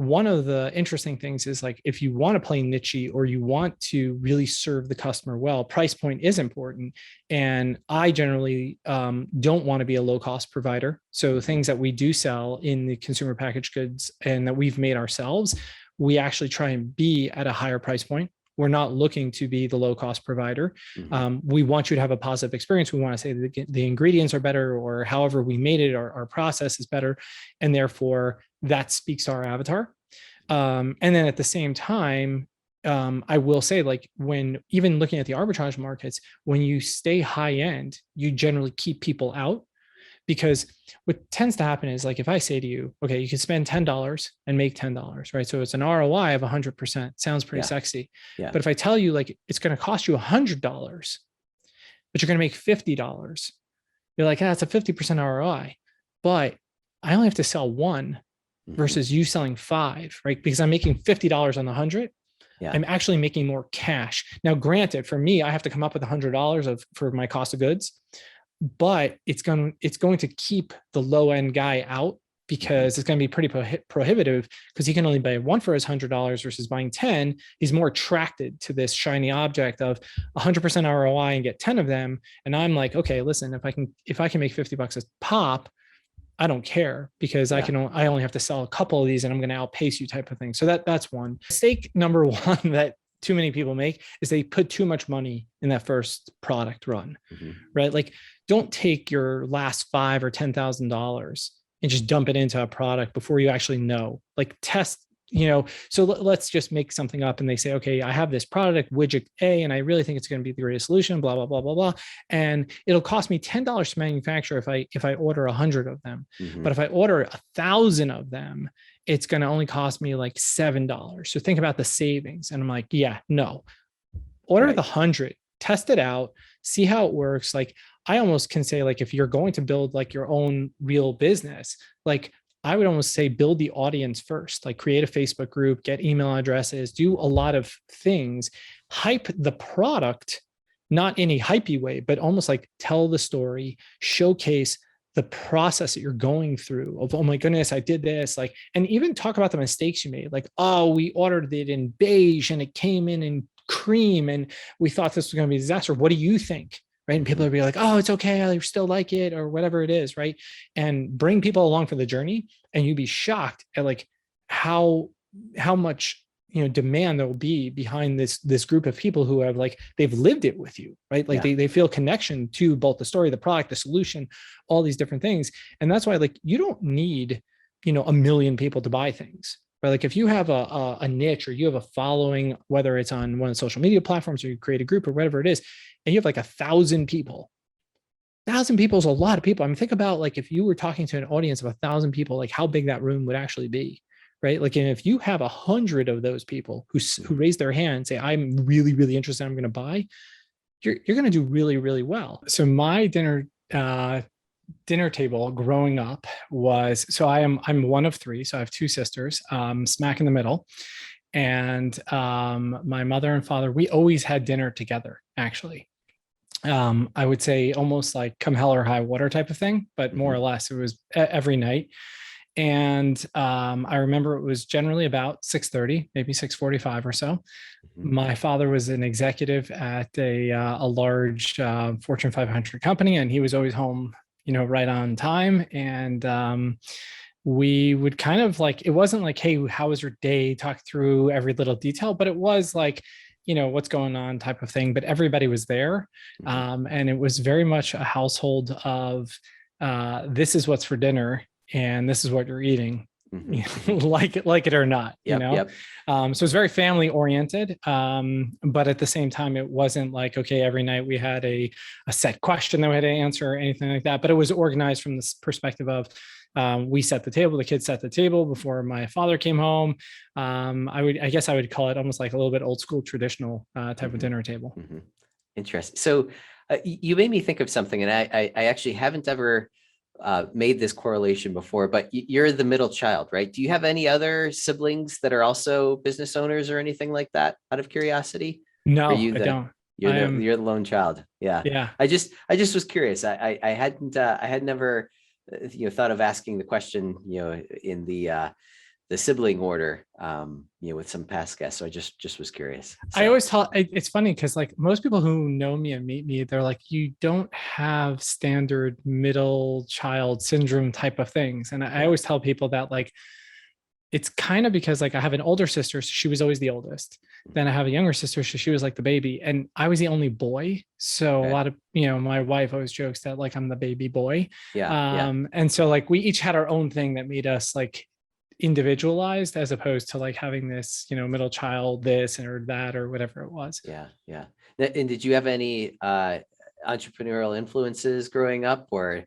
one of the interesting things is like, if you want to play niche or you want to really serve the customer well, price point is important. And I generally don't want to be a low cost provider. So things that we do sell in the consumer packaged goods and that we've made ourselves, we actually try and be at a higher price point. We're not looking to be the low cost provider. We want you to have a positive experience. We want to say that the ingredients are better, or however we made it, our process is better. And therefore that speaks to our avatar. And then at the same time, I will say, like, when even looking at the arbitrage markets, when you stay high end, you generally keep people out. Because what tends to happen is, like, if I say to you, okay, you can spend $10 and make $10, right? So it's an ROI of 100%. Sounds pretty sexy. But if I tell you, like, it's going to cost you $100, but you're going to make $50, you're like, that's a 50% ROI. But I only have to sell one versus you selling five, right? Because I'm making $50 on the 100. I'm actually making more cash. Now, granted, for me, I have to come up with $100 for my cost of goods, but it's going to keep the low end guy out, because it's going to be pretty prohibitive, because he can only buy one for his $100 versus buying 10. He's more attracted to this shiny object of 100% ROI and get 10 of them. And I'm like, okay, listen, if I can make $50 a pop, I don't care, because I only have to sell a couple of these and I'm going to outpace you, type of thing. So that's one. Mistake number one that too many people make is they put too much money in that first product run, right? Like, don't take your last $5,000 or $10,000 and just dump it into a product before you actually know. Like, test, so let's just make something up and they say, okay, I have this product, widget A, and I really think it's going to be the greatest solution, blah, blah, blah, blah, blah. And it'll cost me $10 to manufacture if I order 100 of them. But if I order 1,000 of them, it's going to only cost me like $7. So think about the savings. And I'm like, yeah, no, order the 100, test it out, see how it works. Like, I almost can say, like, if you're going to build like your own real business, like, I would almost say build the audience first, like create a Facebook group, get email addresses, do a lot of things, hype the product, not in a hypey way, but almost like tell the story, showcase the process that you're going through of, oh my goodness, I did this, like, and even talk about the mistakes you made. Like, oh, we ordered it in beige and it came in cream and we thought this was going to be a disaster. What do you think? Right. And people will be like, oh, it's okay, I still like it, or whatever it is. Right. And bring people along for the journey. And you'd be shocked at like how much, demand there will be behind this group of people who have, like, they've lived it with you, right? Like they feel connection to both the story, the product, the solution, all these different things. And that's why, like, you don't need, 1 million people to buy things. Right? Like, if you have a niche, or you have a following, whether it's on one of the social media platforms or you create a group or whatever it is, and you have like 1,000 people, 1,000 people is a lot of people. I mean, think about, like, if you were talking to an audience of 1,000 people, like how big that room would actually be, right? Like, and if you have 100 of those people who raise their hand and say, I'm really, really interested, I'm going to buy, you're going to do really, really well. So my dinner table growing up was, so I'm one of three. So I have two sisters, smack in the middle. And my mother and father, we always had dinner together, actually. I would say almost like come hell or high water type of thing, but more or less it was every night. And I remember it was generally about 6:30, maybe 6:45 or so. My father was an executive at a large Fortune 500 company, and he was always home, right on time. And we would kind of like, it wasn't like, hey, how was your day? Talk through every little detail, but it was like, what's going on type of thing, but everybody was there. And it was very much a household of this is what's for dinner and this is what you're eating, like it or not, so it's very family oriented. But at the same time, it wasn't like, okay, every night we had a set question that we had to answer or anything like that, but it was organized from this perspective of, we set the table, the kids set the table before my father came home. I guess I would call it almost like a little bit old school, traditional type of dinner table. Interesting. So you made me think of something, and I actually haven't ever made this correlation before, but you're the middle child, right? Do you have any other siblings that are also business owners or anything like that, out of curiosity? No, I don't. You're the lone child. Yeah. Yeah. I just was curious. I had never thought of asking the question, in the the sibling order, with some past guests. So I just was curious. I So always tell it's funny because like most people who know me and meet me, they're like, you don't have standard middle child syndrome type of things. And I yeah, always tell people that like it's kind of because like I have an older sister, so she was always the oldest. Then I have a younger sister, so she was like the baby, and I was the only boy. So a okay, lot of my wife always jokes that like I'm the baby boy. yeah, And so like we each had our own thing that made us like individualized as opposed to like having this, middle child, this or that or whatever it was. yeah. And did you have any entrepreneurial influences growing up, or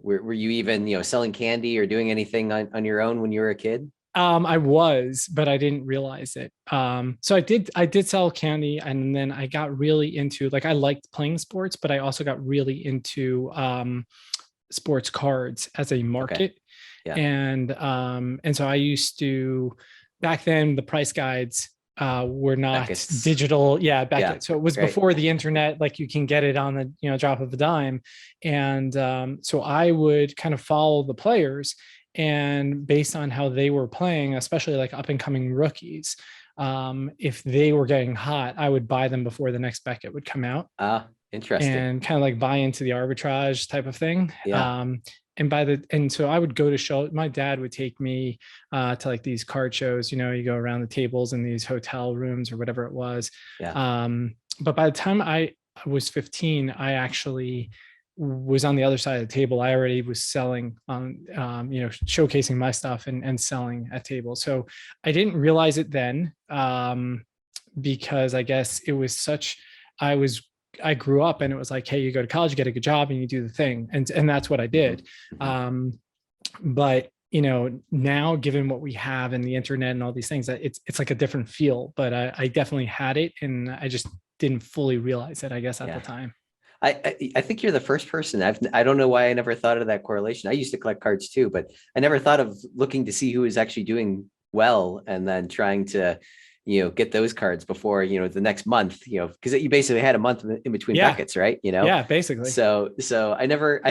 were you even selling candy or doing anything on your own when you were a kid? I was, but I didn't realize it. So I did sell candy, and then I got really into like I liked playing sports, but I also got really into sports cards as a Okay, market. yeah, And so I used to back then the price guides were not Beckett's, digital. Yeah, back yeah, then. So it was great, before the internet, like you can get it on the drop of a dime. And so I would kind of follow the players, and based on how they were playing, especially like up and coming rookies, if they were getting hot, I would buy them before the next Beckett would come out interesting, and kind of like buy into the arbitrage type of thing. yeah, And so I would go to show. My dad would take me to like these card shows. You go around the tables in these hotel rooms or whatever it was. yeah, But by the time I was 15, I actually was on the other side of the table. I already was selling on, showcasing my stuff and selling at tables. So I didn't realize it then, because I guess it was such. I was I grew up and it was like, hey, you go to college, you get a good job, and you do the thing, and that's what I mhm, did. mhm. But now given what we have and the internet and all these things, that it's like a different feel. But I definitely had it, and I just didn't fully realize it, I guess, at the Yeah. time. I think you're the first person. I don't know why I never thought of that correlation. I used to collect cards too, but I never thought of looking to see who is actually doing well and then trying to, get those cards before, the next month, because you basically had a month in between Yeah, Beckett's, right? yeah, basically. So I never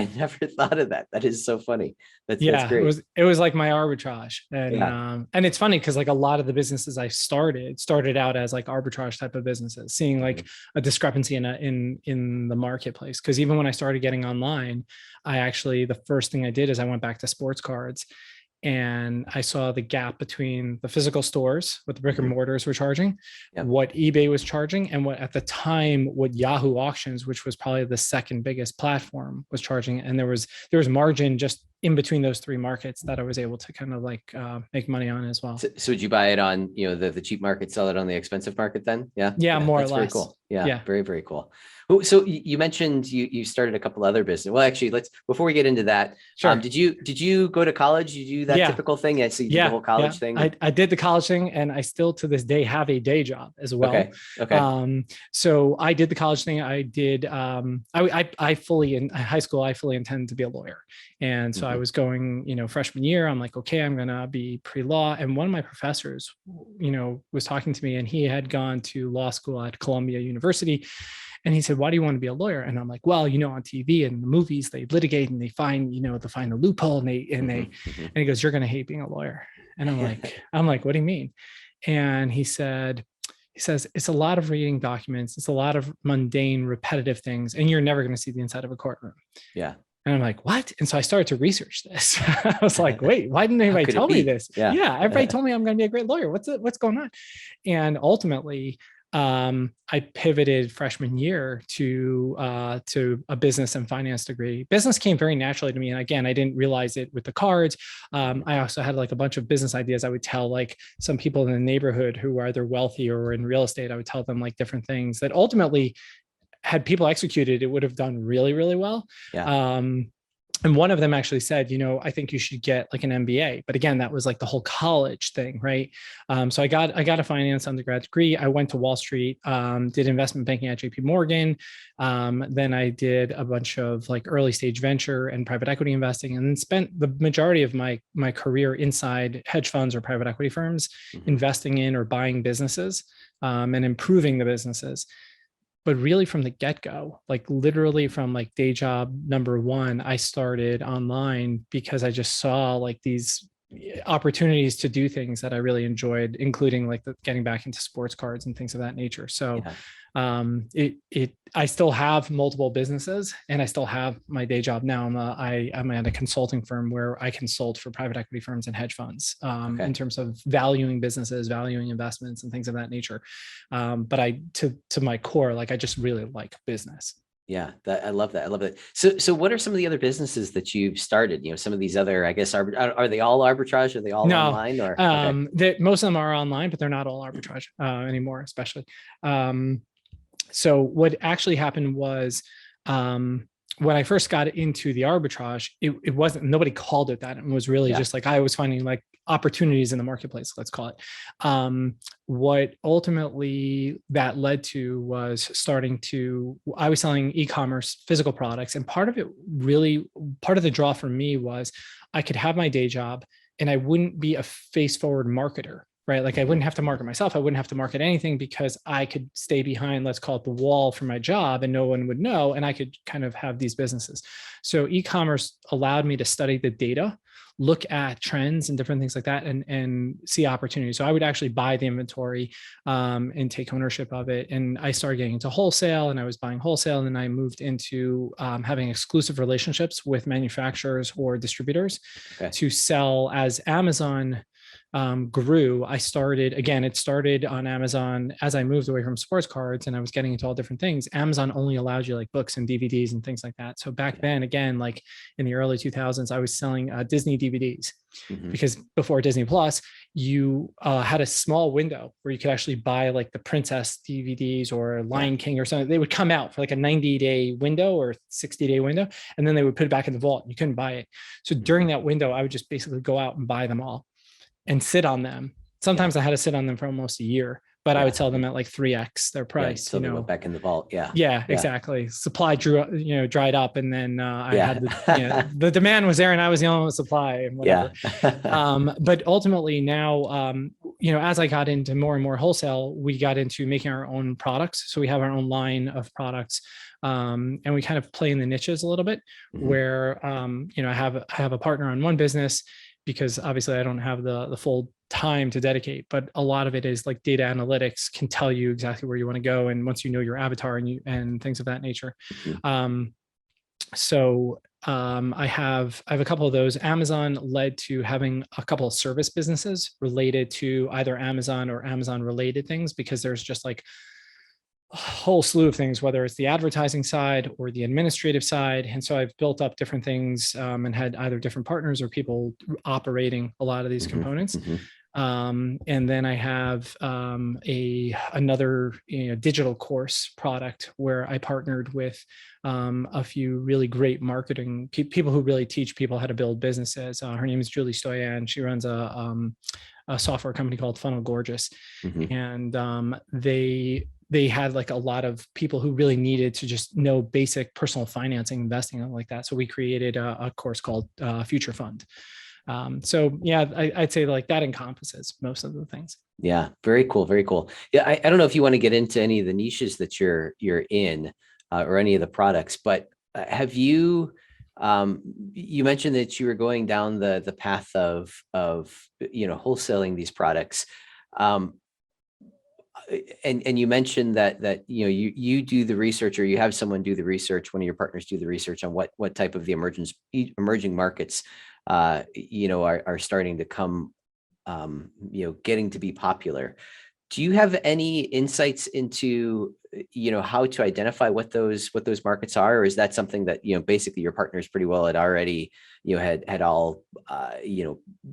thought of that. That is so funny. That's Yeah, it great. was it was like my arbitrage. and Yeah. um and it's funny because like a lot of the businesses I started out as like arbitrage type of businesses, seeing Mhm. like a discrepancy in the marketplace. Because even when I started getting online, I actually, the first thing I did is I went back to sports cards, and I saw the gap between the physical stores, what the brick and Mhm. mortars were charging, Yep. what eBay was charging, and what at the time what Yahoo Auctions, which was probably the second biggest platform, was charging. And there was margin just in between those three markets that I was able to kind of like make money on as well. So would you buy it on, the cheap market, sell it on the expensive market then? Yeah. Yeah, Yeah. more or That's very less. cool. Yeah. Yeah, Very, very cool. Oh, so you mentioned you started a couple other business. Well, actually, before we get into that, sure. did you go to college? Did you do that Yeah, typical thing? Yeah. So you did the yeah, whole yeah. college thing. I did the college thing, and I still to this day have a day job as well. Okay. Okay. So I did the college thing. I did. I fully in high school. I fully intended to be a lawyer, and so I Mhm. was going. Freshman year, I'm like, okay, I'm gonna be pre-law. And one of my professors, was talking to me, and he had gone to law school at Columbia University. And he said, why do you want to be a lawyer? And I'm like, well, on TV and the movies, they litigate and they find, they find a loophole, Mhm. Mhm. and he goes, you're going to hate being a lawyer. And I'm like, what do you mean? And he says, it's a lot of reading documents. It's a lot of mundane, repetitive things, and you're never going to see the inside of a courtroom. Yeah. And I'm like, what? And so I started to research this. I was like, wait, why didn't How anybody could it tell me be? this? Yeah. Yeah, everybody told me I'm going to be a great lawyer. What's going on? And ultimately, I pivoted freshman year to a business and finance degree. Business came very naturally to me, and again, I didn't realize it with the cards. Mhm. I also had like a bunch of business ideas. I would tell like some people in the neighborhood who were either wealthy or in real estate. I would tell them like different things that ultimately, had people executed, it would have done really, really well. Yeah. And one of them actually said, I think you should get like an MBA. But again, that was like the whole college thing, right? So I got a finance undergrad degree. I went to Wall Street, did investment banking at JP Morgan. Then I did a bunch of like early stage venture and private equity investing, and then spent the majority of my career inside hedge funds or private equity firms, Mhm. investing in or buying businesses, and improving the businesses. But really from the get-go, like literally from like day job number one, I started online because I just saw like these opportunities to do things that I really enjoyed, including like getting back into sports cards and things of that nature. So Yeah. I still have multiple businesses and I still have my day job now. I'm at a consulting firm where I consult for private equity firms and hedge funds Okay. in terms of valuing businesses, valuing investments and things of that nature. But to my core, like I just really like business. Yeah, I love that. I love that. So what are some of the other businesses that you've started? Some of these other, I guess, are they all arbitrage? Are they all No, online or? Okay. that most of them are online, but they're not all arbitrage anymore, especially. So what actually happened was when I first got into the arbitrage, it wasn't, nobody called it that. It was really Yeah. just like I was finding like opportunities in the marketplace, let's call it. What ultimately that led to was I was selling e-commerce physical products. And part of the draw for me was I could have my day job and I wouldn't be a face forward marketer, right? Like I wouldn't have to market myself. I wouldn't have to market anything because I could stay behind, let's call it the wall for my job and no one would know. And I could kind of have these businesses. So e-commerce allowed me to study the data, look at trends and different things like that and see opportunities. So I would actually buy the inventory and take ownership of it. And I started getting into wholesale and I was buying wholesale. And then I moved into having exclusive relationships with manufacturers or distributors Okay. to sell as Amazon grew. It started on Amazon as I moved away from sports cards and I was getting into all different things. Amazon only allowed you like books and DVDs and things like that. So back then, again, like in the early 2000s, I was selling Disney DVDs because before Disney Plus, you had a small window where you could actually buy like the Princess DVDs or Lion King or something. They would come out for like a 90-day window or 60-day window, and then they would put it back in the vault. You couldn't buy it. So during that window, I would just basically go out and buy them all and sit on them. Sometimes I had to sit on them for almost a year, but I would sell them at like 3x their price. So they went back in the vault. Yeah. Yeah, exactly. Supply dried up, and then I had the demand was there, and I was the only one with supply and whatever. But ultimately now, as I got into more and more wholesale, we got into making our own products. So we have our own line of products. And we kind of play in the niches a little bit where, I have a partner on one business because obviously I don't have the full time to dedicate, but a lot of it is like data analytics can tell you exactly where you want to go. And once you know your avatar and things of that nature. I have a couple of those. Amazon led to having a couple of service businesses related to either Amazon or Amazon related things, because there's just like a whole slew of things, whether it's the advertising side or the administrative side. And so I've built up different things and had either different partners or people operating a lot of these components. And then I have another digital course product where I partnered with a few really great marketing people who really teach people how to build businesses. Her name is Julie Stoyan. She runs a software company called Funnel Gorgeous, and they had like a lot of people who really needed to just know basic personal financing, investing, and like that. So we created a course called Future Fund. I'd say like that encompasses most of the things. Yeah, very cool, very cool. Yeah, I don't know if you want to get into any of the niches that you're in or any of the products, but have you? You mentioned that you were going down the path of wholesaling these products. And you mentioned that you do the research, or you have someone do the research, one of your partners do the research on what type of the emerging markets are starting to come, getting to be popular. Do you have any insights into how to identify what those markets are, or is that something that basically your partners pretty well had already had all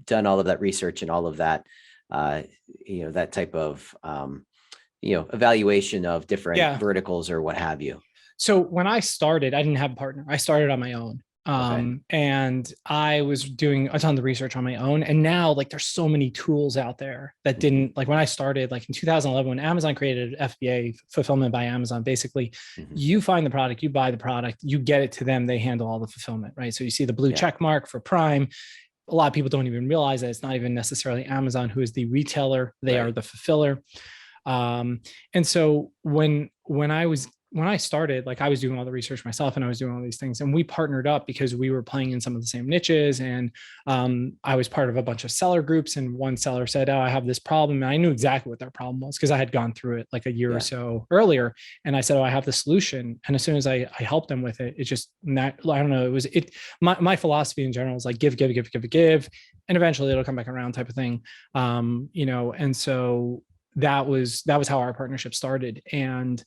done all of that research and all of that that type of evaluation of different verticals or what have you? So when I started, I didn't have a partner. I started on my own. And I was doing a ton of research on my own. And now like there's so many tools out there that didn't, like when I started, like in 2011, when Amazon created FBA, fulfillment by Amazon, basically you find the product, you buy the product, you get it to them, they handle all the fulfillment, right? So you see the blue check mark for Prime. A lot of people don't even realize that it's not even necessarily Amazon who is the retailer, they are the fulfiller. And so when when I started, like I was doing all the research myself and I was doing all these things, and we partnered up because we were playing in some of the same niches. And I was part of a bunch of seller groups, and one seller said, "Oh, I have this problem." And I knew exactly what their problem was because I had gone through it like a year or so earlier. And I said, "Oh, I have the solution." And as soon as I helped them with it, it just, I don't know, my philosophy in general is like give, and eventually it'll come back around type of thing. And so that was how our partnership started. And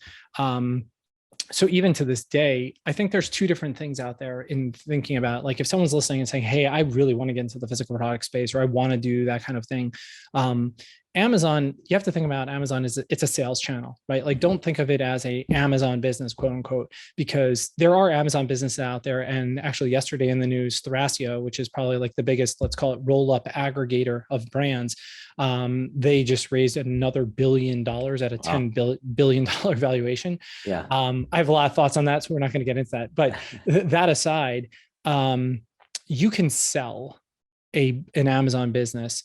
so even to this day, I think there's two different things out there in thinking about, like if someone's listening and saying, "Hey, I really want to get into the physical product space," or "I want to do that kind of thing." Amazon, you have to think about Amazon as it's a sales channel, right? Like don't think of it as a Amazon business, quote unquote, because there are Amazon businesses out there. And actually yesterday in the news, Thrasio, which is probably like the biggest, let's call it roll up aggregator of brands, they just raised another $1 billion at a $10 billion valuation. Yeah. I have a lot of thoughts on that, so we're not going to get into that. But that aside, you can sell an Amazon business,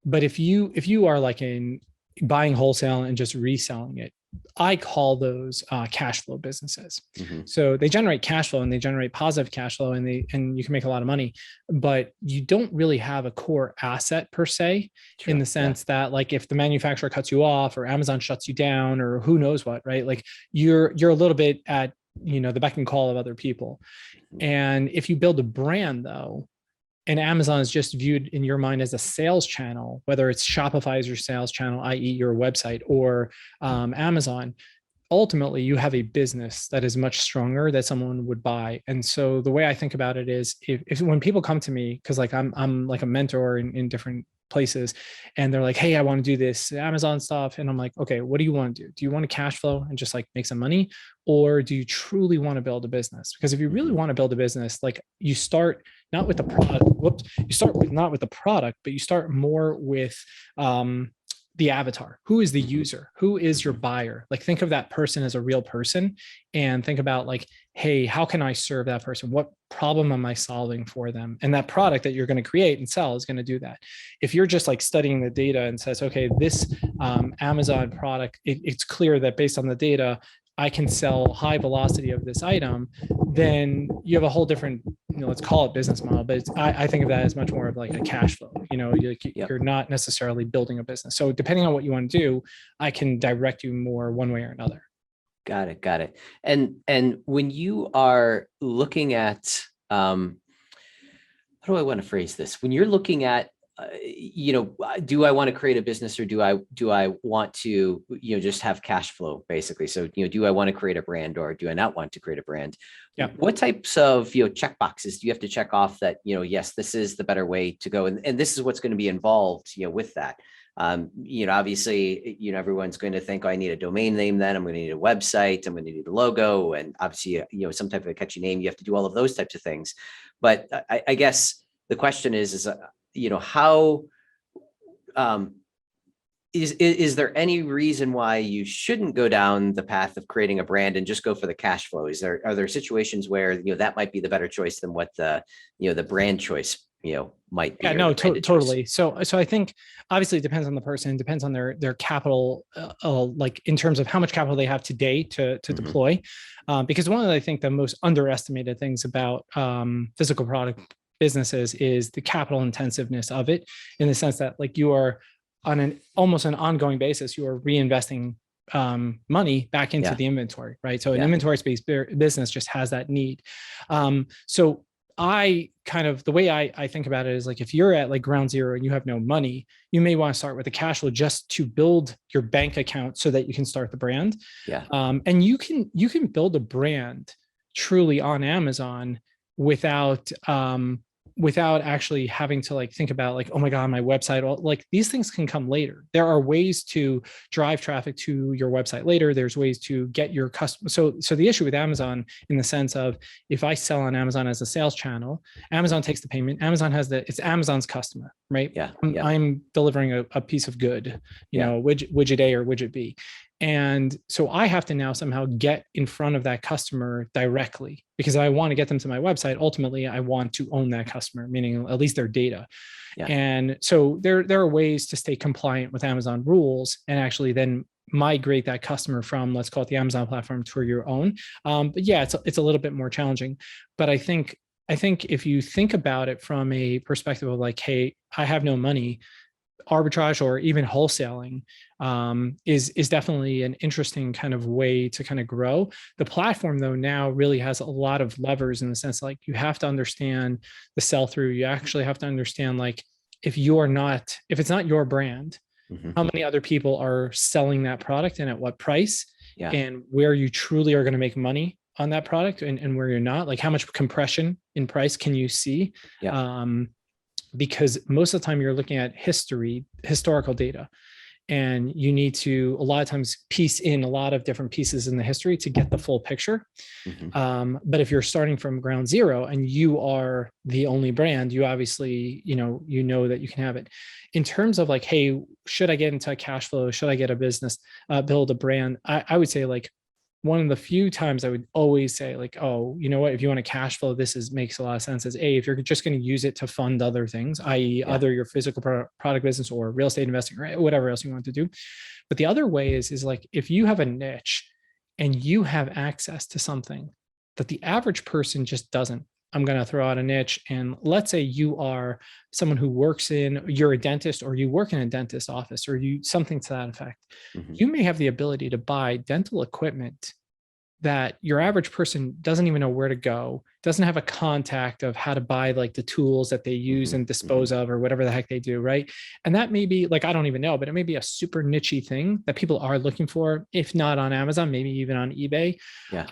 but if you are like in buying wholesale and just reselling it, I call those cash flow businesses. So they generate cash flow and they generate positive cash flow, and you can make a lot of money, but you don't really have a core asset per se. True. In the sense that like if the manufacturer cuts you off or Amazon shuts you down or who knows what, right? Like you're a little bit at, the beck and call of other people. And if you build a brand though, and Amazon is just viewed in your mind as a sales channel, whether it's Shopify as your sales channel, i.e. your website, or Amazon, ultimately you have a business that is much stronger that someone would buy. And so the way I think about it is if when people come to me, because like I'm like a mentor in different places, and they're like, "Hey, I want to do this Amazon stuff." And I'm like, "Okay, what do you want to do? Do you want to cash flow and just like make some money? Or do you truly want to build a business?" Because if you really want to build a business, like you start not with the product, not with the product, but you start more with the avatar. Who is the user? Who is your buyer? Like think of that person as a real person, and think about like, hey, how can I serve that person? What problem am I solving for them? And that product that you're going to create and sell is going to do that. If you're just like studying the data and says, okay, this Amazon product, it's clear that based on the data, I can sell high velocity of this item, then you have a whole different, let's call it business model, but I think of that as much more of like a cash flow. You're not necessarily building a business. So depending on what you want to do, I can direct you more one way or another. Got it. And when you are looking at, how do I want to phrase this? When you're looking at, do I want to create a business, or do I want to, just have cash flow basically? So, do I want to create a brand, or do I not want to create a brand? Yeah. What types of, check boxes do you have to check off that, yes, this is the better way to go. And this is what's going to be involved, with that. Obviously, everyone's going to think, "Oh, I need a domain name. Then I'm going to need a website. I'm going to need a logo, and obviously, some type of a catchy name." You have to do all of those types of things. But I guess the question is how is there any reason why you shouldn't go down the path of creating a brand and just go for the cash flow? Are there situations where that might be the better choice than what the brand choice might be? Yeah, no, totally. So I think obviously it depends on the person, depends on their capital, like in terms of how much capital they have today to deploy. Because one of the, I think the most underestimated things about physical product businesses is the capital intensiveness of it, in the sense that like you are on almost an ongoing basis, you are reinvesting money back into the inventory, right? So an inventory space business just has that need. So the way I think about it is like, if you're at like ground zero and you have no money, you may want to start with a cash flow just to build your bank account so that you can start the brand. Yeah. And you can build a brand truly on Amazon without actually having to like think about like, oh my God, my website, like these things can come later. There are ways to drive traffic to your website later. There's ways to get your customer. So the issue with Amazon, in the sense of, if I sell on Amazon as a sales channel, Amazon takes the payment. Amazon it's Amazon's customer, right? Yeah. I'm delivering a piece of good, widget A or widget B. And so I have to now somehow get in front of that customer directly, because I want to get them to my website. Ultimately, I want to own that customer, meaning at least their data. Yeah. And so there are ways to stay compliant with Amazon rules and actually then migrate that customer from, let's call it the Amazon platform, to your own. But yeah, it's a little bit more challenging. But I think if you think about it from a perspective of like, hey, I have no money, arbitrage or even wholesaling is definitely an interesting kind of way to kind of grow. The platform though now really has a lot of levers, in the sense like you have to understand the sell through. You actually have to understand like if it's not your brand, how many other people are selling that product and at what price, Yeah. and where you truly are going to make money on that product, and where you're not, like how much compression in price can you see. Yeah. Because most of the time you're looking at historical data, and you need to a lot of times piece in a lot of different pieces in the history to get the full picture. But if you're starting from ground zero and you are the only brand, you obviously you know that you can have it. In terms of like, hey, should I get into cash flow, should I get a business, build a brand, I would say like one of the few times I would always say like, oh, you know what, if you want to cash flow, makes a lot of sense, is if you're just going to use it to fund other things, i.e. Yeah. other your physical product business or real estate investing or whatever else you want to do. But the other way is like, if you have a niche and you have access to something that the average person just doesn't. I'm going to throw out a niche. And let's say you are someone who you're a dentist, or you work in a dentist office, or something to that effect. You may have the ability to buy dental equipment that your average person doesn't even know where to go, doesn't have a contact of how to buy like the tools that they use and dispose of, or whatever the heck they do, right? And that may be like, I don't even know, but it may be a super niche thing that people are looking for, if not on Amazon, maybe even on eBay, Yeah.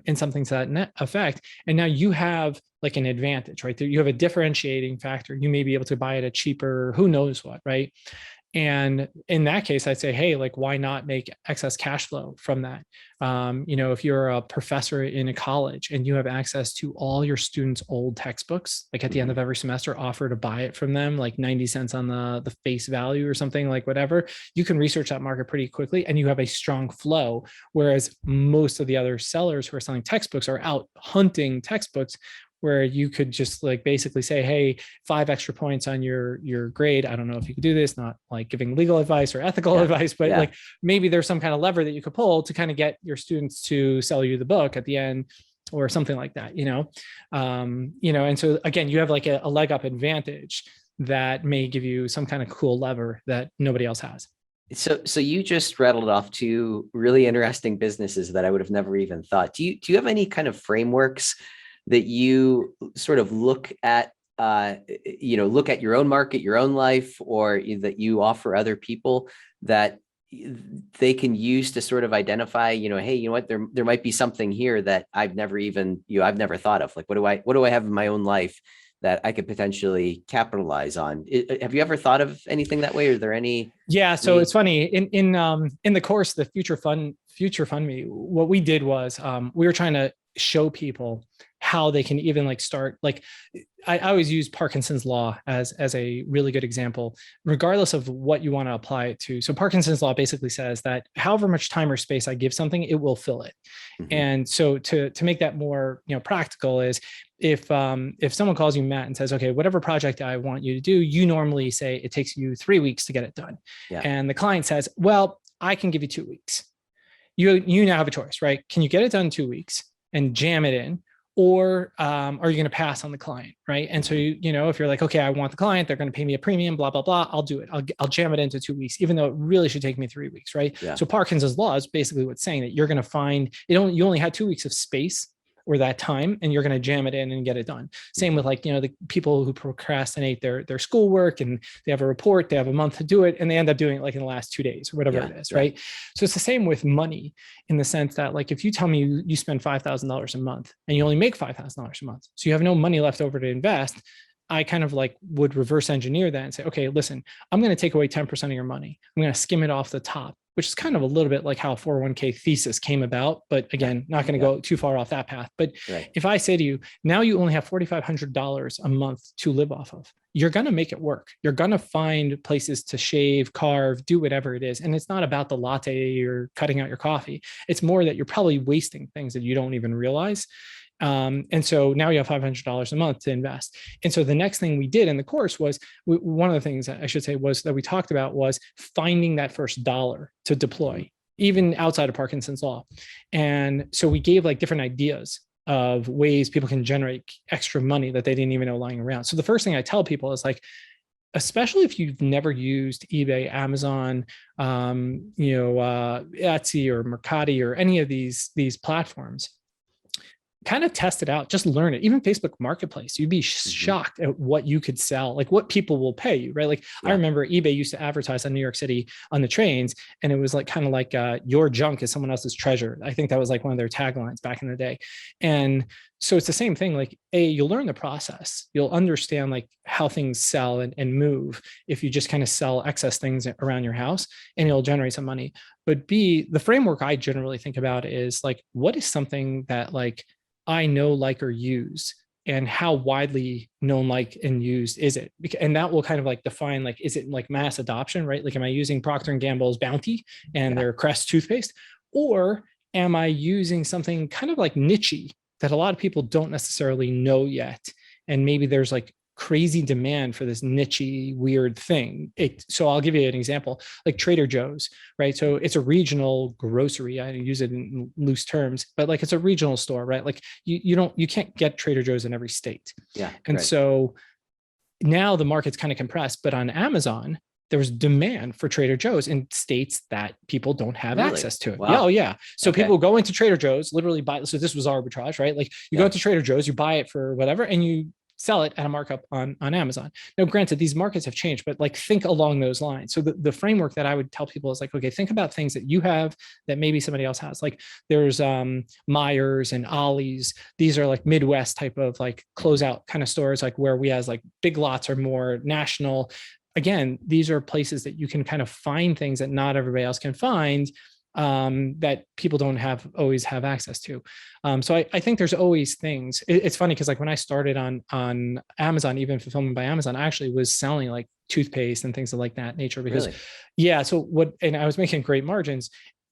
and something to that effect. And now you have like an advantage, right? You have a differentiating factor. You may be able to buy it at cheaper, who knows what, right? And in that case, I'd say, hey, like, why not make excess cash flow from that? If you're a professor in a college and you have access to all your students' old textbooks, like at the end of every semester, offer to buy it from them, like 90 cents on the face value or something, like whatever, you can research that market pretty quickly and you have a strong flow. Whereas most of the other sellers who are selling textbooks are out hunting textbooks, where you could just like basically say, hey, 5 extra points on your grade. I don't know if you could do this, not like giving legal advice or ethical advice, but like maybe there's some kind of lever that you could pull to kind of get your students to sell you the book at the end, or something like that, and so again, you have like a leg up advantage that may give you some kind of cool lever that nobody else has. So you just rattled off 2 really interesting businesses that I would have never even thought. Do you have any kind of frameworks that you sort of look at your own market, your own life, or that you offer other people that they can use to sort of identify, hey, you know what, there might be something here that I've never thought of. Like, what do I have in my own life that I could potentially capitalize on? Have you ever thought of anything that way? Are there any? Yeah. So it's funny in the course, the Future Fund Me, what we did was we were trying to show people how they can even like start, like I always use Parkinson's law as a really good example, regardless of what you want to apply it to. So Parkinson's law basically says that however much time or space I give something, it will fill it. And so to make that more practical is if someone calls you, Matt, and says, okay, whatever project I want you to do, you normally say it takes you 3 weeks to get it done. And the client says, well, I can give you 2 weeks. You now have a choice, right? Can you get it done in 2 weeks and jam it in? Or are you going to pass on the client, right? And so, if you're like, okay, I want the client, they're going to pay me a premium, blah, blah, blah, I'll do it. I'll jam it into 2 weeks, even though it really should take me 3 weeks, right? So Parkinson's law is basically what's saying that you're going to find, you only had 2 weeks of space or that time, and you're going to jam it in and get it done. Same with like, the people who procrastinate their schoolwork and they have a report, they have a month to do it, and they end up doing it like in the last 2 days or whatever it is, right? So it's the same with money, in the sense that like, if you tell me you spend $5,000 a month and you only make $5,000 a month, so you have no money left over to invest, I kind of like would reverse engineer that and say, okay, listen, I'm going to take away 10% of your money. I'm going to skim it off the top, which is kind of a little bit like how a 401k thesis came about. But again, not going to go too far off that path. But if I say to you, now you only have $4,500 a month to live off of, you're going to make it work. You're going to find places to shave, carve, do whatever it is. And it's not about the latte you're cutting out your coffee. It's more that you're probably wasting things that you don't even realize. And so now you have $500 a month to invest. And so the next thing we did in the course was, one of the things I should say was that we talked about was finding that first dollar to deploy. even outside of Parkinson's law. And so we gave like different ideas of ways people can generate extra money that they didn't even know lying around. So the first thing I tell people is like, especially if you've never used eBay, Amazon, Etsy or Mercati or any of these platforms, kind of test it out, just learn it. Even Facebook Marketplace, you'd be shocked at what you could sell, like what people will pay you, right? Like I remember eBay used to advertise on New York City on the trains, and it was like kind of like your junk is someone else's treasure. I think that was like one of their taglines back in the day. And so it's the same thing. Like you'll learn the process, you'll understand like how things sell and move if you just kind of sell excess things around your house, and it'll generate some money. But B, the framework I generally think about is like, what is something that like I know, like, or use, and how widely known, like, and used is it? And that will kind of like define, like, is it like mass adoption, right? Like, am I using Procter & Gamble's Bounty and their Crest toothpaste? Or am I using something kind of like niche that a lot of people don't necessarily know yet? And maybe there's like crazy demand for this niche weird thing. So I'll give you an example, like Trader Joe's, right? So it's a regional grocery. I use it in loose terms, but like it's a regional store, right? Like you can't get Trader Joe's in every state. Yeah. And so now the market's kind of compressed, but on Amazon, there's demand for Trader Joe's in states that people don't have access to it. Wow. Yeah, oh yeah. So people go into Trader Joe's, literally buy. So this was arbitrage, right? Like you go into Trader Joe's, you buy it for whatever, and you sell it at a markup on Amazon. Now, granted, these markets have changed, but like think along those lines. So the framework that I would tell people is like, okay, think about things that you have that maybe somebody else has. Like there's Myers and Ollie's. These are like Midwest type of like closeout kind of stores, like where we has like Big Lots are more national. Again, these are places that you can kind of find things that not everybody else can find, that people don't always have access to. So I think there's always things. It's funny because like when I started on Amazon, even fulfillment by Amazon, I actually was selling like toothpaste and things of like that nature because and I was making great margins.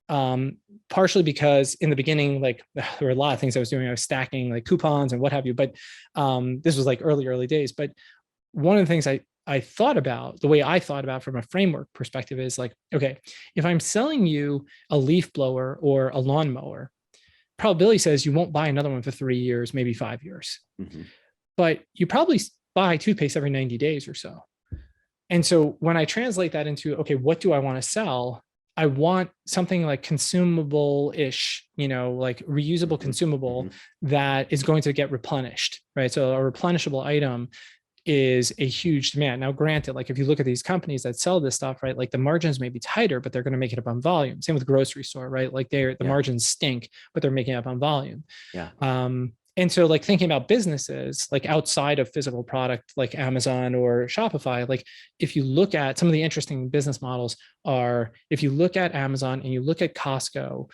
Partially because in the beginning, like there were a lot of things I was doing. I was stacking like coupons and what have you, but this was like early days. But one of the things I thought about, the way I thought about from a framework perspective is like, okay, if I'm selling you a leaf blower or a lawnmower, probability says you won't buy another one for 3 years, maybe 5 years. But you probably buy toothpaste every 90 days or so. And so when I translate that into, okay, what do I want to sell? I want something like consumable-ish, like reusable consumable that is going to get replenished, right? So a replenishable item is a huge demand. Now, granted, like if you look at these companies that sell this stuff, right, like the margins may be tighter, but they're going to make it up on volume. Same with the grocery store, right? Like the margins stink, but they're making it up on volume. And so like thinking about businesses like outside of physical product, like Amazon or Shopify, like if you look at some of the interesting business models are, if you look at Amazon and you look at Costco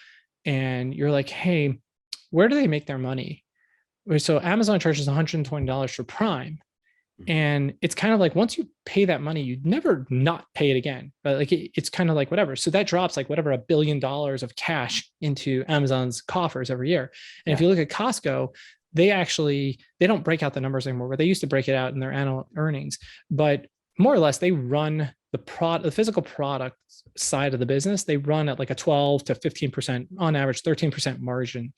and you're like, hey, where do they make their money? So Amazon charges $120 for Prime. And it's kind of like, once you pay that money, you'd never not pay it again, but like, it's kind of like whatever. So that drops like whatever, $1 billion of cash into Amazon's coffers every year. And if you look at Costco, they don't break out the numbers anymore, but they used to break it out in their annual earnings, but more or less they run the physical product side of the business. They run at like a 12 to 15%, on average, 13% margin,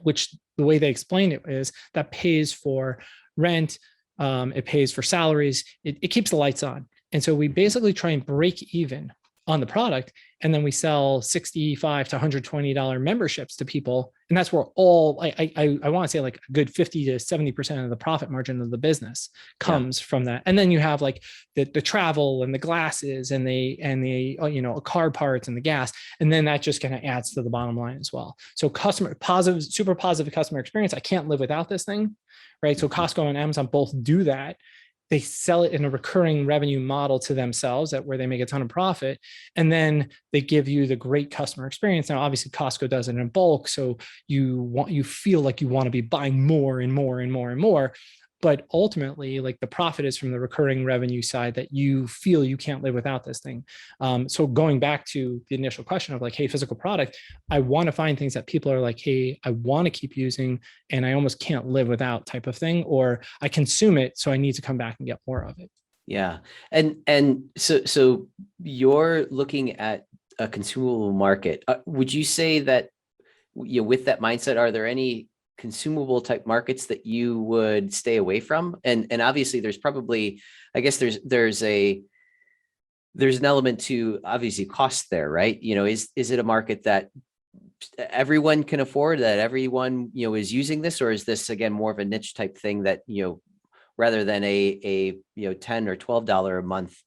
which the way they explain it is that pays for rent, it pays for salaries, it keeps the lights on. And so we basically try and break even on the product, and then we sell $65 to $120 memberships to people. And that's where all I want to say like a good 50 to 70% of the profit margin of the business comes from that. And then you have like the travel and the glasses and the car parts and the gas. And then that just kind of adds to the bottom line as well. So super positive customer experience. I can't live without this thing, right? So Costco and Amazon both do that. They sell it in a recurring revenue model to themselves where they make a ton of profit. And then they give you the great customer experience. Now, obviously Costco does it in bulk. So you feel like you want to be buying more and more and more and more. But ultimately, like the profit is from the recurring revenue side that you feel you can't live without this thing. So going back to the initial question of like, hey, physical product, I want to find things that people are like, hey, I want to keep using and I almost can't live without type of thing, or I consume it, so I need to come back and get more of it. Yeah. And so you're looking at a consumable market, would you say that, with that mindset, are there any consumable type markets that you would stay away from? And obviously there's probably, I guess there's an element to obviously cost there, right? Is it a market that everyone can afford, that everyone, is using this, or is this again more of a niche type thing that, rather than a $10 or $12 a month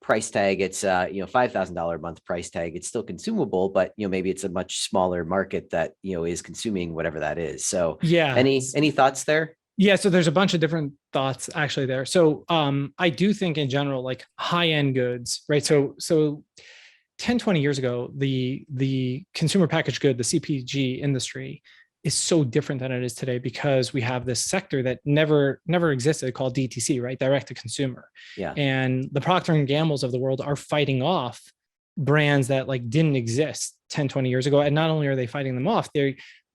price tag, it's $5,000 a month price tag. It's still consumable, but maybe it's a much smaller market that is consuming whatever that is. So Yeah. any thoughts there? Yeah, so there's a bunch of different thoughts actually there. So I do think in general, like high-end goods, right? So 10, 20 years ago, the consumer packaged good, the CPG industry is so different than it is today because we have this sector that never existed called DTC, right? Direct to consumer. Yeah. And the Procter and Gambles of the world are fighting off brands that like didn't exist 10, 20 years ago. And not only are they fighting them off,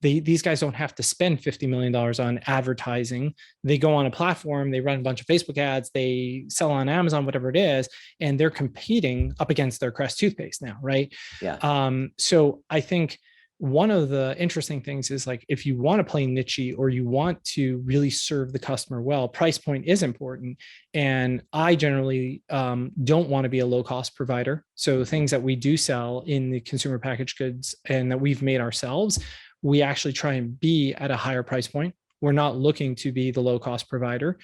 these guys don't have to spend $50 million on advertising. They go on a platform, they run a bunch of Facebook ads, they sell on Amazon, whatever it is, and they're competing up against their Crest toothpaste now, right? Yeah. So I think one of the interesting things is like if you want to play niche or you want to really serve the customer well, price point is important. And I generally don't want to be a low cost provider. So things that we do sell in the consumer packaged goods and that we've made ourselves, we actually try and be at a higher price point. We're not looking to be the low cost provider.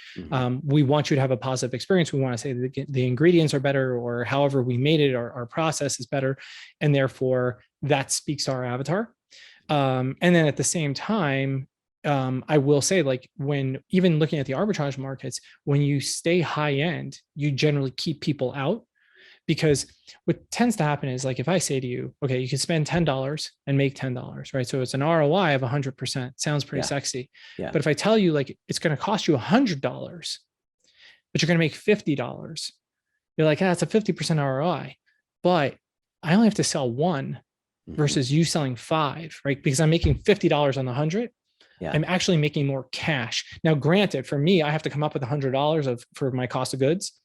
We want you to have a positive experience. We want to say that the ingredients are better or however we made it, our process is better. And therefore that speaks to our avatar. And then at the same time, I will say like when even looking at the arbitrage markets, when you stay high end, you generally keep people out. Because what tends to happen is like if I say to you, okay, you can spend $10 and make $10, right? So it's an ROI of 100%. Sounds pretty sexy. Yeah. But if I tell you like it's going to cost you $100, but you're going to make $50, you're like, that's a 50% ROI. But I only have to sell one versus you selling five, right? Because I'm making $50 on the 100. Yeah. I'm actually making more cash. Now, granted, for me, I have to come up with $100 for my cost of goods,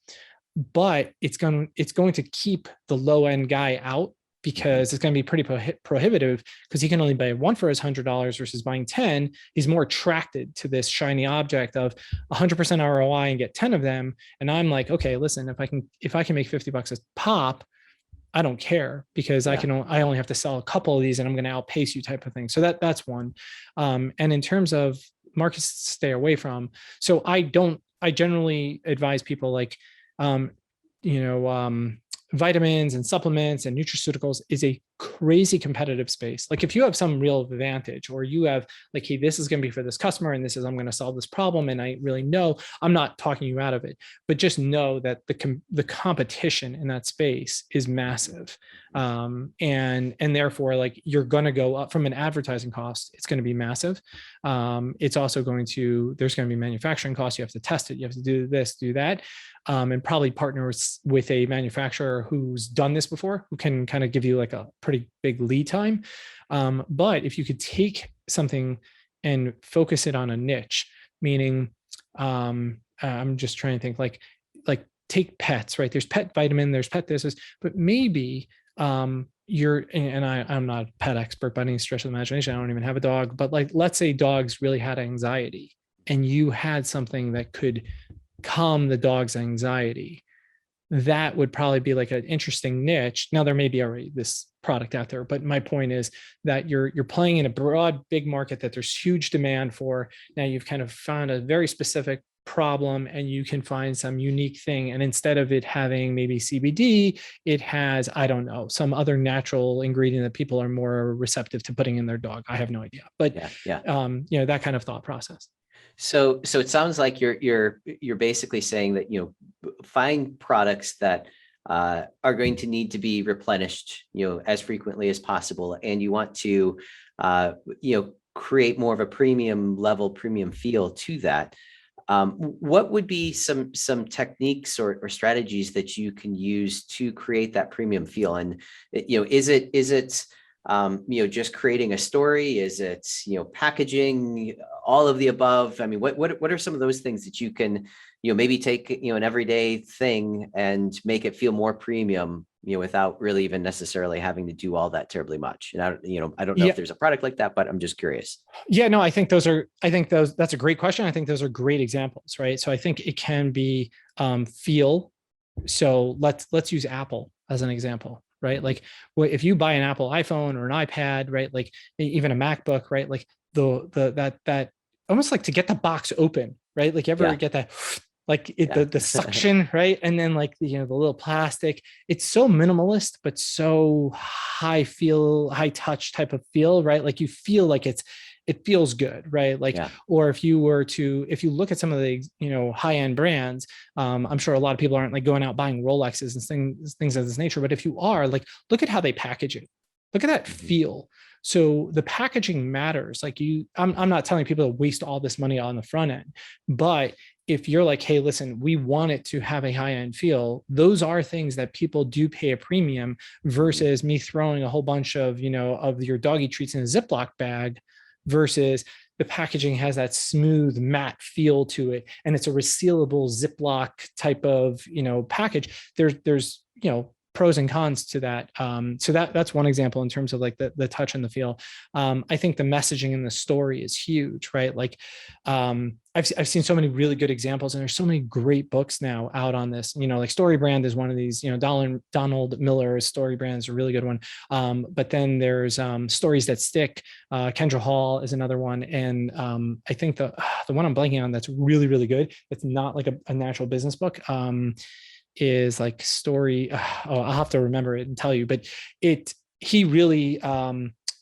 but it's going to keep the low end guy out because it's going to be pretty prohibitive because he can only buy one for his $100 versus buying 10. He's more attracted to this shiny object of 100% ROI and get 10 of them. And I'm like, okay, listen, if I can make $50 a pop, I don't care because I only have to sell a couple of these and I'm going to outpace you type of thing. So that's one. And in terms of markets to stay away from, so I generally advise people like, vitamins and supplements and nutraceuticals is a crazy competitive space. Like if you have some real advantage or you have like, hey, this is going to be for this customer and I'm going to solve this problem. And I really know I'm not talking you out of it, but just know that the competition in that space is massive. And therefore like you're going to go up from an advertising cost. It's going to be massive. It's also there's going to be manufacturing costs. You have to test it. You have to do this, do that. And probably partner with a manufacturer who's done this before, who can kind of give you like a pretty big lead time. But if you could take something and focus it on a niche, meaning I'm just trying to think like take pets, right? There's pet vitamin, there's pet this, but maybe I'm not a pet expert by any stretch of the imagination. I don't even have a dog, but like, let's say dogs really had anxiety and you had something that could calm the dog's anxiety. That would probably be like an interesting niche. Now there may be already this product out there, but my point is that you're playing in a broad, big market that there's huge demand for. Now you've kind of found a very specific problem and you can find some unique thing. And instead of it having maybe CBD, it has, I don't know, some other natural ingredient that people are more receptive to putting in their dog. I have no idea, but that kind of thought process. So it sounds like you're basically saying that, find products that are going to need to be replenished, as frequently as possible. And you want to, create more of a premium feel to that. What would be some techniques or strategies that you can use to create that premium feel? And, is it just creating a story? Is it, packaging, all of the above? I mean, what are some of those things that you can, maybe take, an everyday thing and make it feel more premium, without really even necessarily having to do all that terribly much. And I don't know if Yeah. there's a product like that, but I'm just curious. Yeah, no, that's a great question. I think those are great examples, right? So I think it can be feel. So let's use Apple as an example, right? Like if you buy an Apple iPhone or an iPad, right? Like even a MacBook, right? Like that almost like to get the box open, right? Like you ever Yeah. get that like it, Yeah. the suction, right? And then like the little plastic, it's so minimalist, but so high touch type of feel, right? Like you feel like it feels good, right? Like, Yeah. or if you look at some of the, high end brands, I'm sure a lot of people aren't like going out buying Rolexes and things of this nature. But if you are, like, look at how they package it. Look at that feel. So the packaging matters. Like I'm not telling people to waste all this money on the front end, but if you're like, hey, listen, we want it to have a high end feel, those are things that people do pay a premium versus me throwing a whole bunch of, of your doggy treats in a Ziploc bag versus the packaging has that smooth matte feel to it and it's a resealable Ziploc type of package. There's pros and cons to that. So that's one example in terms of like the touch and the feel. I think the messaging and the story is huge, right? Like I've seen so many really good examples, and there's so many great books now out on this. Like Story Brand is one of these. Donald Miller's Story Brand is a really good one. But then there's Stories That Stick. Kendra Hall is another one, and I think the one I'm blanking on that's really really good. It's not like a natural business book. Is like story. I'll have to remember it and tell you, but he really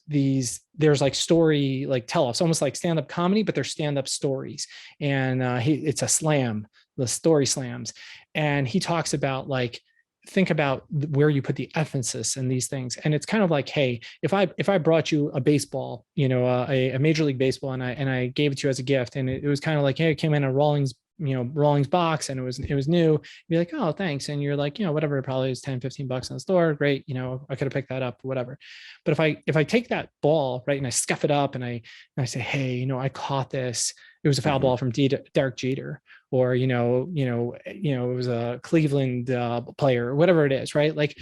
there's like story like tell-offs, almost like stand-up comedy, but they're stand-up stories. And it's a slam, the story slams. And he talks about like think about where you put the emphasis in these things. And it's kind of like, hey, if I brought you a baseball, a Major League Baseball, and I gave it to you as a gift, and it was kind of like, hey, it came in a Rawlings box and it was new, you'd be like, oh, thanks. And you're like, whatever, it probably is 10-15 bucks in the store. Great. I could have picked that up, whatever. But if I take that ball, right, and I scuff it up and I say, hey, I caught this, it was a foul ball from Derek Jeter, or, it was a Cleveland player, or whatever it is, right? Like,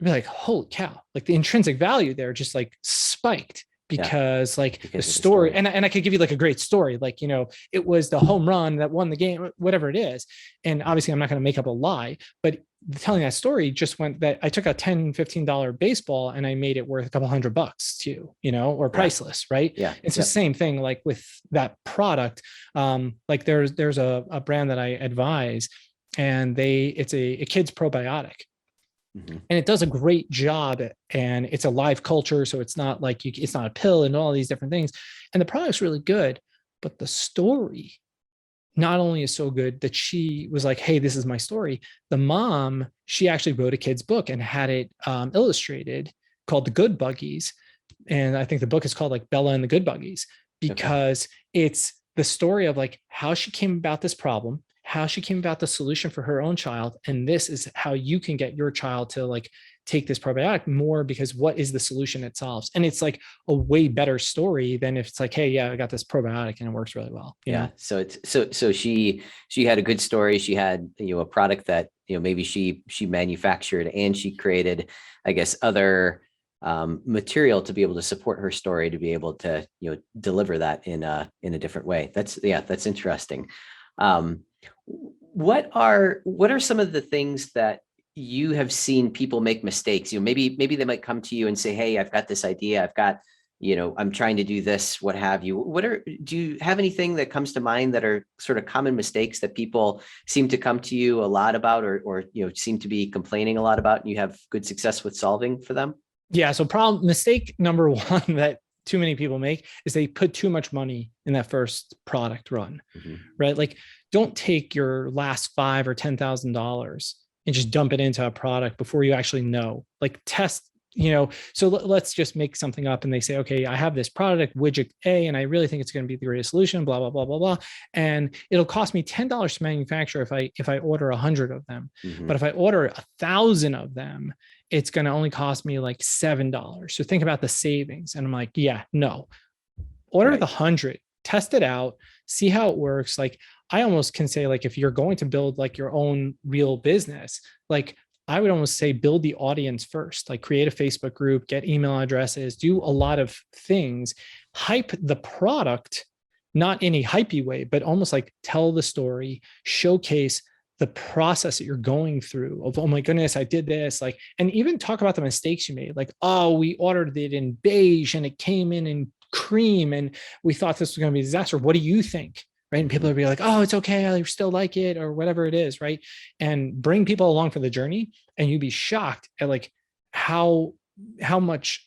be like, holy cow, like the intrinsic value there just like spiked because like because the story. And I could give you like a great story, like, it was the home run that won the game, whatever it is. And obviously I'm not going to make up a lie, but telling that story just went that I took a $10-15 baseball and I made it worth a couple $100 to you, or priceless, right? Yeah. It's the same thing like with that product. Like there's a brand that I advise, and it's a kid's probiotic. And it does a great job, and it's a live culture. So it's not like it's not a pill and all these different things. And the product's really good, but the story not only is so good that she was like, hey, this is my story. The mom, she actually wrote a kid's book and had it illustrated called The Good Buggies. And I think the book is called like Bella and the Good Buggies, because it's the story of like how she came about this problem, how she came about the solution for her own child. And this is how you can get your child to like take this probiotic more, because what is the solution it solves? And it's like a way better story than if it's like, hey, yeah, I got this probiotic and it works really well. Yeah. So it's so she had a good story. She had, a product that, maybe she manufactured, and she created, I guess, other material to be able to support her story, to be able to, deliver that in a different way. That's interesting. What are some of the things that you have seen people make mistakes? Maybe they might come to you and say, hey, I've got this idea. I've got, I'm trying to do this, what have you. Do you have anything that comes to mind that are sort of common mistakes that people seem to come to you a lot about, or seem to be complaining a lot about, and you have good success with solving for them? Yeah. So mistake number one that too many people make is they put too much money in that first product run, right? Like, don't take your last $5,000 or $10,000 and just dump it into a product before you actually know. Like, test, so let's just make something up and they say, okay, I have this product widget A, and I really think it's going to be the greatest solution, blah, blah, blah, blah, blah. And it'll cost me $10 to manufacture if I order 100 of them. But if I order 1,000 of them, it's going to only cost me like $7. So think about the savings. And I'm like, yeah, no, order the 100, test it out, see how it works. Like, I almost can say, like, if you're going to build like your own real business, like, I would almost say build the audience first, like create a Facebook group, get email addresses, do a lot of things, hype the product, not in a hypey way, but almost like tell the story, showcase the process that you're going through of, oh my goodness, I did this, like, and even talk about the mistakes you made. Like, oh, we ordered it in beige and it came in cream and we thought this was going to be a disaster. What do you think? Right. And people will be like, oh, it's okay. I still like it or whatever it is. Right. And bring people along for the journey. And you'd be shocked at like how much,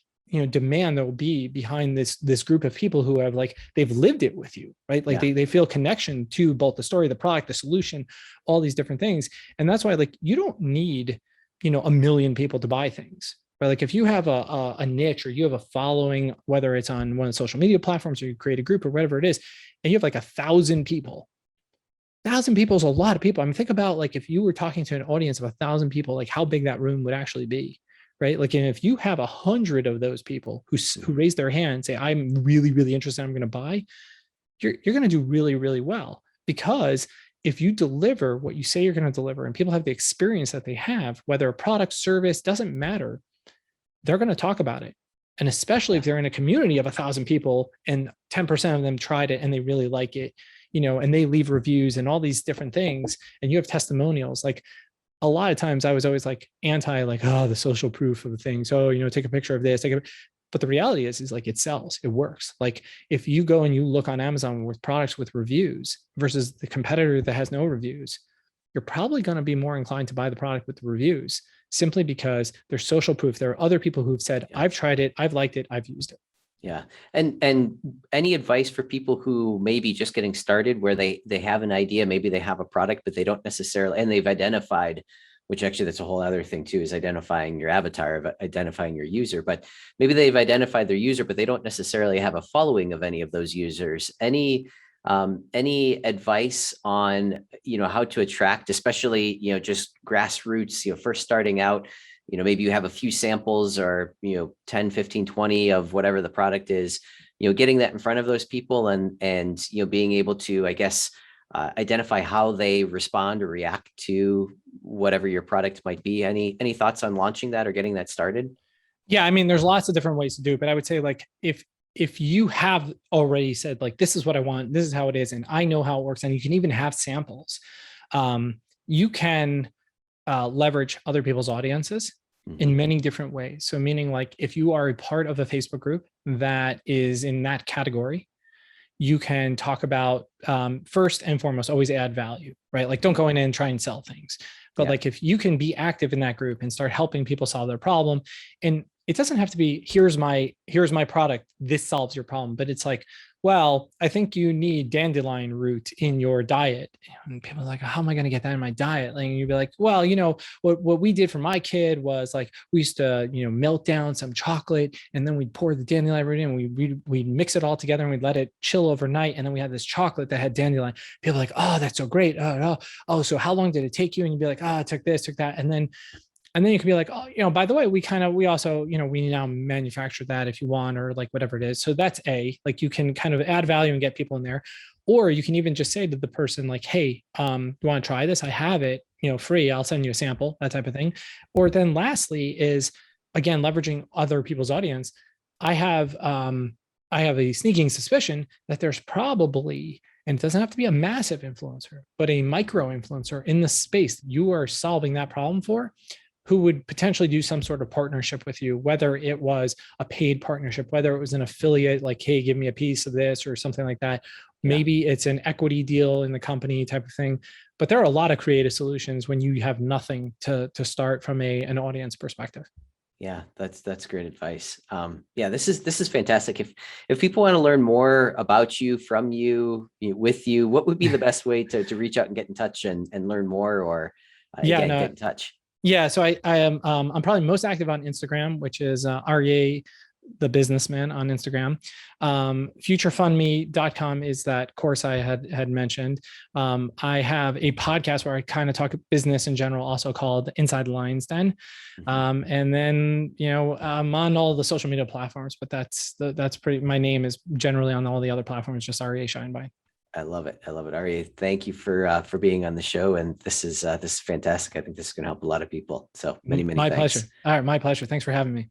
demand there will be behind this group of people who have like, they've lived it with you, right? Like they feel connection to both the story, the product, the solution, all these different things. And that's why like, you don't need, a million people to buy things. Right? Like if you have a niche or you have a following, whether it's on one of the social media platforms or you create a group or whatever it is, and you have like 1,000 people, 1,000 people is a lot of people. I mean, think about like if you were talking to an audience of 1,000 people, like how big that room would actually be, right? Like, and if you have 100 of those people who raise their hand and say, "I'm really, really interested, I'm going to buy," you're going to do really, really well. Because if you deliver what you say you're going to deliver, and people have the experience that they have, whether a product, service, doesn't matter, they're going to talk about it. And especially if they're in a community of 1,000 people and 10% of them tried it and they really like it, and they leave reviews and all these different things, and you have testimonials. Like a lot of times I was always like anti, like, oh, the social proof of things. Oh, take a picture of this. But the reality is like it sells, it works. Like if you go and you look on Amazon with products with reviews versus the competitor that has no reviews, you're probably going to be more inclined to buy the product with the reviews simply because there's social proof. There are other people who've said, I've tried it, I've liked it, I've used it. Yeah. And any advice for people who may be just getting started where they have an idea, maybe they have a product, but they don't necessarily, and they've identified, which actually that's a whole other thing too, is identifying your avatar, identifying your user, but maybe they've identified their user, but they don't necessarily have a following of any of those users. Any advice on, how to attract, especially, just grassroots, first starting out, maybe you have a few samples or, 10, 15, 20 of whatever the product is, getting that in front of those people and, being able to, I guess, identify how they respond or react to whatever your product might be. Any thoughts on launching that or getting that started? Yeah. I mean, there's lots of different ways to do it, but I would say like, if you have already said like, this is what I want, this is how it is, and I know how it works, and you can even have samples, you can leverage other people's audiences in many different ways. So meaning like if you are a part of a Facebook group that is in that category, you can talk about first and foremost, always add value, right? Like don't go in and try and sell things, but like if you can be active in that group and start helping people solve their problem, and it doesn't have to be, here's my product, this solves your problem, but it's like, well, I think you need dandelion root in your diet. And people are like, how am I going to get that in my diet? Like, you'd be like, well, what we did for my kid was like, we used to, melt down some chocolate and then we'd pour the dandelion root in, we'd mix it all together and we'd let it chill overnight. And then we had this chocolate that had dandelion. People are like, oh, that's so great. Oh, so how long did it take you? And you'd be like, oh, it took this, took that. And then you can be like, oh, by the way, we also, we now manufacture that if you want, or like whatever it is. So that's like you can kind of add value and get people in there. Or you can even just say to the person like, hey, you want to try this? I have it, free. I'll send you a sample, that type of thing. Or then lastly is, again, leveraging other people's audience. I have a sneaking suspicion that there's probably, and it doesn't have to be a massive influencer, but a micro influencer in the space you are solving that problem for, who would potentially do some sort of partnership with you, whether it was a paid partnership, whether it was an affiliate, like, hey, give me a piece of this or something like that. Maybe it's an equity deal in the company type of thing. But there are a lot of creative solutions when you have nothing to start from an audience perspective. Yeah, that's great advice. This is fantastic. If people want to learn more about you, from you, with you, what would be the best way to reach out and get in touch and learn more, or get in touch? Yeah, so I am I'm probably most active on Instagram, which is Aryeh the businessman on Instagram. Futurefundme.com is that course I had mentioned. I have a podcast where I kind of talk business in general, also called Inside the Lion's Den. And then, I'm on all the social media platforms, but that's pretty, my name is generally on all the other platforms, just Aryeh Sheinbein. I love it. I love it. Aryeh, thank you for being on the show. And this is fantastic. I think this is going to help a lot of people. So many, many My thanks. pleasure. All right, my pleasure. Thanks for having me.